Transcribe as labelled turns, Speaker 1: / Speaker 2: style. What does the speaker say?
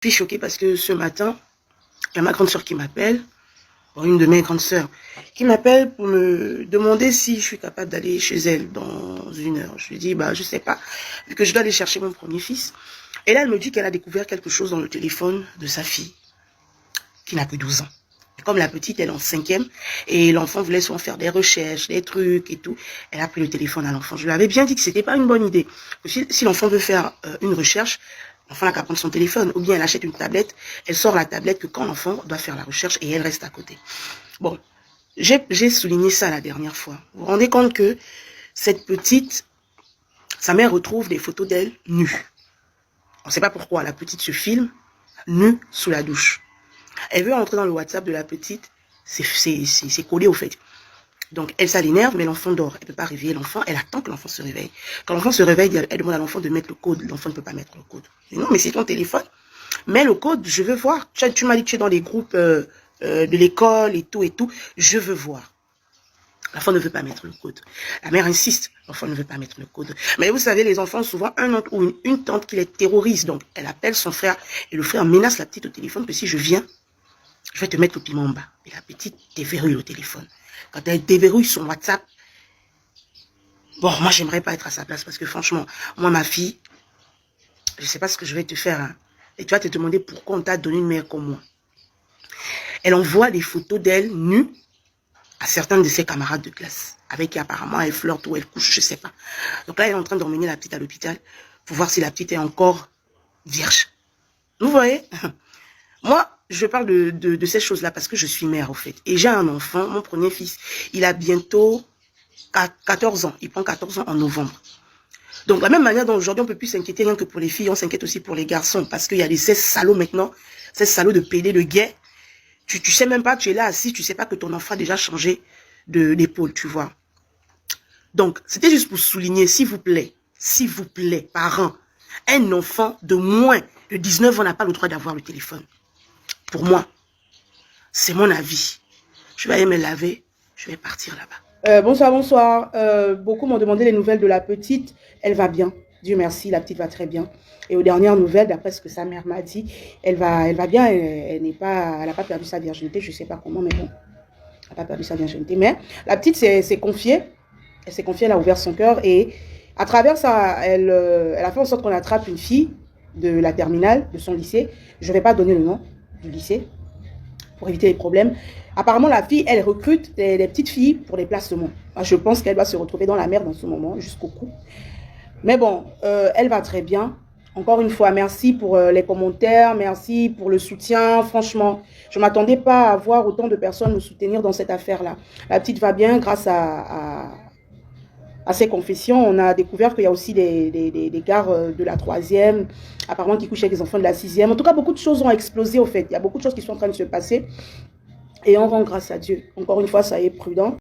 Speaker 1: Je suis choquée parce que ce matin, il y a ma grande soeur qui m'appelle, une de mes grandes sœurs, qui m'appelle pour me demander si je suis capable d'aller chez elle dans 1 heure. Je lui dis, bah, je sais pas, vu que je dois aller chercher mon premier fils. Et là, elle me dit qu'elle a découvert quelque chose dans le téléphone de sa fille, qui n'a que 12 ans. Et comme la petite, elle est en 5e, et l'enfant voulait souvent faire des recherches, des trucs et tout, elle a pris le téléphone à l'enfant. Je lui avais bien dit que c'était pas une bonne idée. Que si l'enfant veut faire une recherche, l'enfant n'a qu'à prendre son téléphone, ou bien elle achète une tablette, elle sort la tablette que quand l'enfant doit faire la recherche et elle reste à côté. Bon, j'ai souligné ça la dernière fois. Vous vous rendez compte que cette petite, sa mère retrouve des photos d'elle nue. On ne sait pas pourquoi, la petite se filme nue sous la douche. Elle veut entrer dans le WhatsApp de la petite, c'est collé au fait. Donc, elle, ça l'énerve, mais l'enfant dort. Elle ne peut pas réveiller l'enfant, elle attend que l'enfant se réveille. Quand l'enfant se réveille, elle demande à l'enfant de mettre le code. L'enfant ne peut pas mettre le code. Je dis, non, mais c'est ton téléphone. Mets le code, je veux voir. Tu m'as dit que tu es dans les groupes de l'école et tout. Je veux voir. L'enfant ne veut pas mettre le code. La mère insiste, l'enfant ne veut pas mettre le code. Mais vous savez, les enfants ont souvent un oncle ou une tante qui les terrorise. Donc, elle appelle son frère et le frère menace la petite au téléphone que si je viens, je vais te mettre le piment en bas. Et la petite déverrouille le téléphone. Quand elle déverrouille son WhatsApp, bon, moi, j'aimerais pas être à sa place parce que franchement, moi, ma fille, je sais pas ce que je vais te faire. Hein. Et tu vas te demander pourquoi on t'a donné une mère comme moi. Elle envoie des photos d'elle nue à certains de ses camarades de classe, avec qui apparemment elle flirte ou elle couche, je sais pas. Donc là, elle est en train d'emmener la petite à l'hôpital pour voir si la petite est encore vierge. Vous voyez? Moi, je parle de ces choses-là parce que je suis mère, au fait. Et j'ai un enfant, mon premier fils, il a bientôt 14 ans. Il prend 14 ans en novembre. Donc, de la même manière dont aujourd'hui, on ne peut plus s'inquiéter rien que pour les filles, on s'inquiète aussi pour les garçons. Parce qu'il y a ces salauds maintenant, ces salauds de pédés, de gays. Tu sais même pas, tu es là assis, tu sais pas que ton enfant a déjà changé d'épaule, tu vois. Donc, c'était juste pour souligner, s'il vous plaît, parents, un enfant de moins de 19 ans n'a pas le droit d'avoir le téléphone. Pour moi, c'est mon avis. Je vais aller me laver, je vais partir là-bas.
Speaker 2: Bonsoir. Beaucoup m'ont demandé les nouvelles de la petite. Elle va bien. Dieu merci, la petite va très bien. Et aux dernières nouvelles, d'après ce que sa mère m'a dit, elle va bien. Elle n'a pas perdu sa virginité. Je ne sais pas comment, mais bon, elle n'a pas perdu sa virginité. Mais la petite s'est confiée. Elle s'est confiée, elle a ouvert son cœur. Et à travers ça, elle a fait en sorte qu'on attrape une fille de la terminale, de son lycée. Je ne vais pas donner le nom du lycée pour éviter les problèmes. Apparemment, la fille, elle recrute des petites filles pour les placements. Moi, je pense qu'elle va se retrouver dans la merde en ce moment, jusqu'au cou. Mais bon, elle va très bien. Encore une fois, merci pour les commentaires, merci pour le soutien. Franchement, je ne m'attendais pas à voir autant de personnes me soutenir dans cette affaire-là. La petite va bien grâce à ses confessions. On a découvert qu'il y a aussi des gars de la 3e, apparemment qui couchent avec les enfants de la 6e. En tout cas, beaucoup de choses ont explosé au fait. Il y a beaucoup de choses qui sont en train de se passer. Et on rend grâce à Dieu. Encore une fois, ça est prudent.